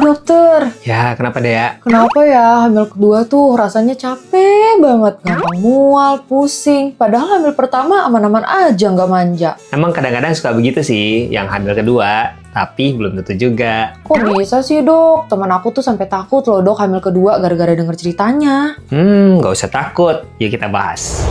dokter. Ya, kenapa deh ya? Kenapa ya hamil kedua tuh rasanya capek banget, gampang mual, pusing. Padahal hamil pertama aman-aman aja, nggak manja. Emang kadang-kadang suka begitu sih, yang hamil kedua, tapi belum tentu juga. Kok bisa sih dok? Temen aku tuh sampai takut loh dok hamil kedua gara-gara denger ceritanya. Nggak usah takut. Yuk kita bahas.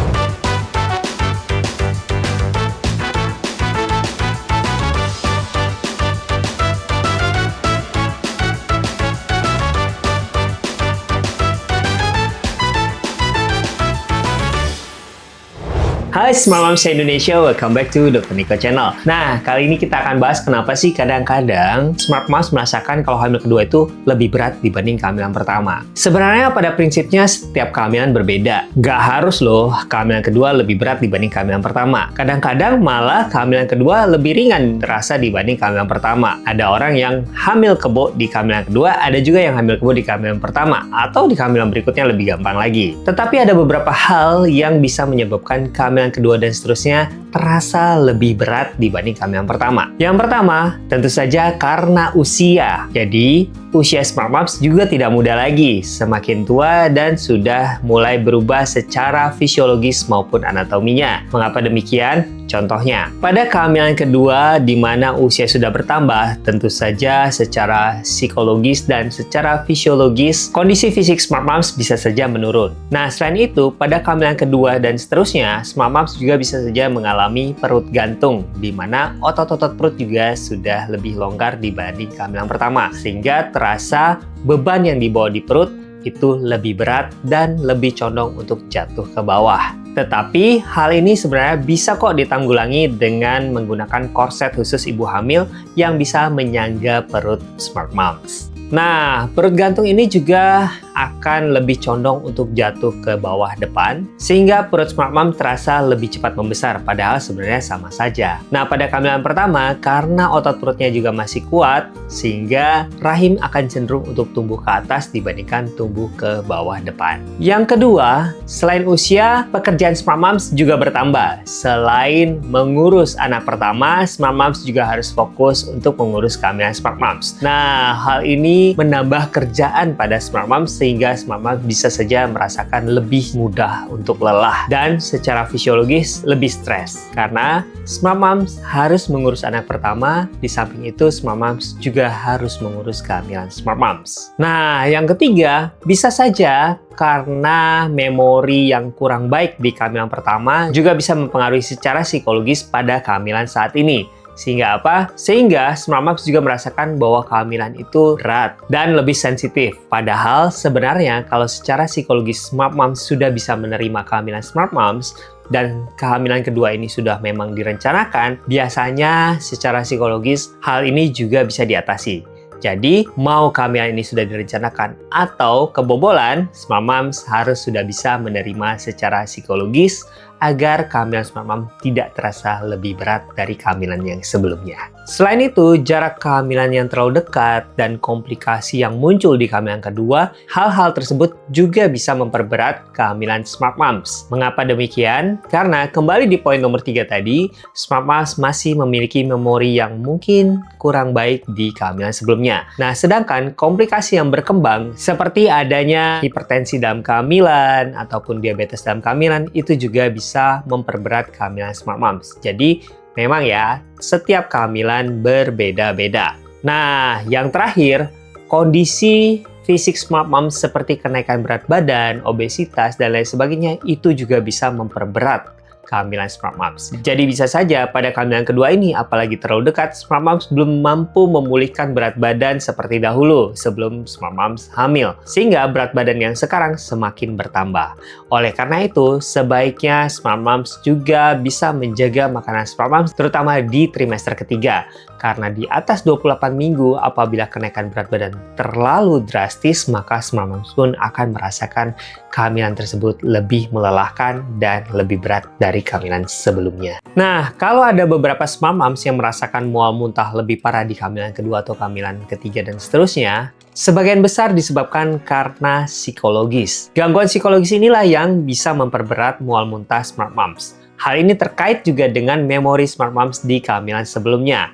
Hai Smart Moms Indonesia, welcome back to Dr. Niko Channel. Nah, kali ini kita akan bahas kenapa sih kadang-kadang Smart Moms merasakan kalau hamil kedua itu lebih berat dibanding kehamilan pertama. Sebenarnya pada prinsipnya setiap kehamilan berbeda. Nggak harus loh kehamilan kedua lebih berat dibanding kehamilan pertama. Kadang-kadang malah kehamilan kedua lebih ringan terasa dibanding kehamilan pertama. Ada orang yang hamil kebo di kehamilan kedua, ada juga yang hamil kebo di kehamilan pertama, atau di kehamilan berikutnya lebih gampang lagi. Tetapi ada beberapa hal yang bisa menyebabkan kehamilan kedua dan seterusnya terasa lebih berat dibanding kehamilan pertama. Yang pertama, tentu saja karena usia. Jadi, usia Smart Moms juga tidak muda lagi, semakin tua dan sudah mulai berubah secara fisiologis maupun anatominya. Mengapa demikian? Contohnya, pada kehamilan kedua di mana usia sudah bertambah, tentu saja secara psikologis dan secara fisiologis, kondisi fisik Smart Moms bisa saja menurun. Nah, selain itu, pada kehamilan kedua dan seterusnya, Smart Moms juga bisa saja mengalami perut gantung, di mana otot-otot perut juga sudah lebih longgar dibanding kehamilan pertama, sehingga terasa beban yang dibawa di perut itu lebih berat dan lebih condong untuk jatuh ke bawah. Tetapi hal ini sebenarnya bisa kok ditanggulangi dengan menggunakan korset khusus ibu hamil yang bisa menyangga perut Smart Moms. Nah, perut gantung ini juga akan lebih condong untuk jatuh ke bawah depan, sehingga perut Smart Mom terasa lebih cepat membesar, padahal sebenarnya sama saja. Nah, pada kehamilan pertama, karena otot perutnya juga masih kuat, sehingga rahim akan cenderung untuk tumbuh ke atas dibandingkan tumbuh ke bawah depan. Yang kedua, selain usia, pekerjaan Smart Moms juga bertambah. Selain mengurus anak pertama, Smart Moms juga harus fokus untuk mengurus kehamilan Smart Moms. Nah, hal ini menambah kerjaan pada Smart Moms sehingga Smart Moms bisa saja merasakan lebih mudah untuk lelah dan secara fisiologis lebih stres karena Smart Moms harus mengurus anak pertama, di samping itu Smart Moms juga harus mengurus kehamilan Smart Moms. Nah, yang ketiga, bisa saja karena memori yang kurang baik di kehamilan pertama juga bisa mempengaruhi secara psikologis pada kehamilan saat ini. Sehingga apa? Sehingga Smart Moms juga merasakan bahwa kehamilan itu berat dan lebih sensitif. Padahal sebenarnya kalau secara psikologis Smart Moms sudah bisa menerima kehamilan Smart Moms dan kehamilan kedua ini sudah memang direncanakan, biasanya secara psikologis hal ini juga bisa diatasi. Jadi, mau kehamilan ini sudah direncanakan atau kebobolan, Smart Moms harus sudah bisa menerima secara psikologis agar kehamilan Smart Mom tidak terasa lebih berat dari kehamilan yang sebelumnya. Selain itu, jarak kehamilan yang terlalu dekat dan komplikasi yang muncul di kehamilan kedua, hal-hal tersebut juga bisa memperberat kehamilan Smart Moms. Mengapa demikian? Karena kembali di poin nomor 3 tadi, Smart Moms masih memiliki memori yang mungkin kurang baik di kehamilan sebelumnya. Nah, sedangkan komplikasi yang berkembang seperti adanya hipertensi dalam kehamilan ataupun diabetes dalam kehamilan itu juga bisa memperberat kehamilan Smart Moms. Jadi, memang ya, setiap kehamilan berbeda-beda. Nah, yang terakhir, kondisi fisik Smart Moms seperti kenaikan berat badan, obesitas, dan lain sebagainya itu juga bisa memperberat kehamilan Smart Moms. Jadi bisa saja pada kehamilan kedua ini, apalagi terlalu dekat, Smart Moms belum mampu memulihkan berat badan seperti dahulu sebelum Smart Moms hamil. Sehingga berat badan yang sekarang semakin bertambah. Oleh karena itu, sebaiknya Smart Moms juga bisa menjaga makanan Smart Moms terutama di trimester ketiga. Karena di atas 28 minggu, apabila kenaikan berat badan terlalu drastis, maka Smart Moms pun akan merasakan kehamilan tersebut lebih melelahkan dan lebih berat dari kehamilan sebelumnya. Nah, kalau ada beberapa Smart Moms yang merasakan mual muntah lebih parah di kehamilan kedua atau kehamilan ketiga dan seterusnya, sebagian besar disebabkan karena psikologis. Gangguan psikologis inilah yang bisa memperberat mual muntah Smart Moms. Hal ini terkait juga dengan memori Smart Moms di kehamilan sebelumnya.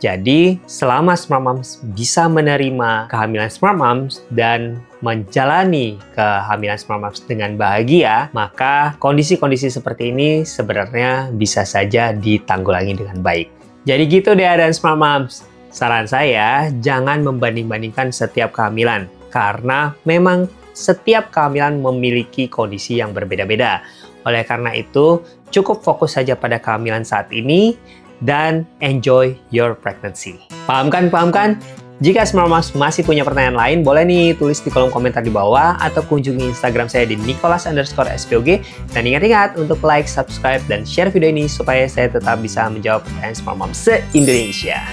Jadi, selama Smart Moms bisa menerima kehamilan Smart Moms dan menjalani kehamilan Smart Moms dengan bahagia, maka kondisi-kondisi seperti ini sebenarnya bisa saja ditanggulangi dengan baik. Jadi gitu deh dan Smart Moms. Saran saya, jangan membanding-bandingkan setiap kehamilan, karena memang setiap kehamilan memiliki kondisi yang berbeda-beda. Oleh karena itu, cukup fokus saja pada kehamilan saat ini, dan enjoy your pregnancy. Paham kan? Paham kan? Jika Smart Moms masih punya pertanyaan lain, boleh nih tulis di kolom komentar di bawah atau kunjungi Instagram saya di nicholas_spog. Dan ingat-ingat untuk like, subscribe, dan share video ini supaya saya tetap bisa menjawab pertanyaan Smart Moms se-Indonesia.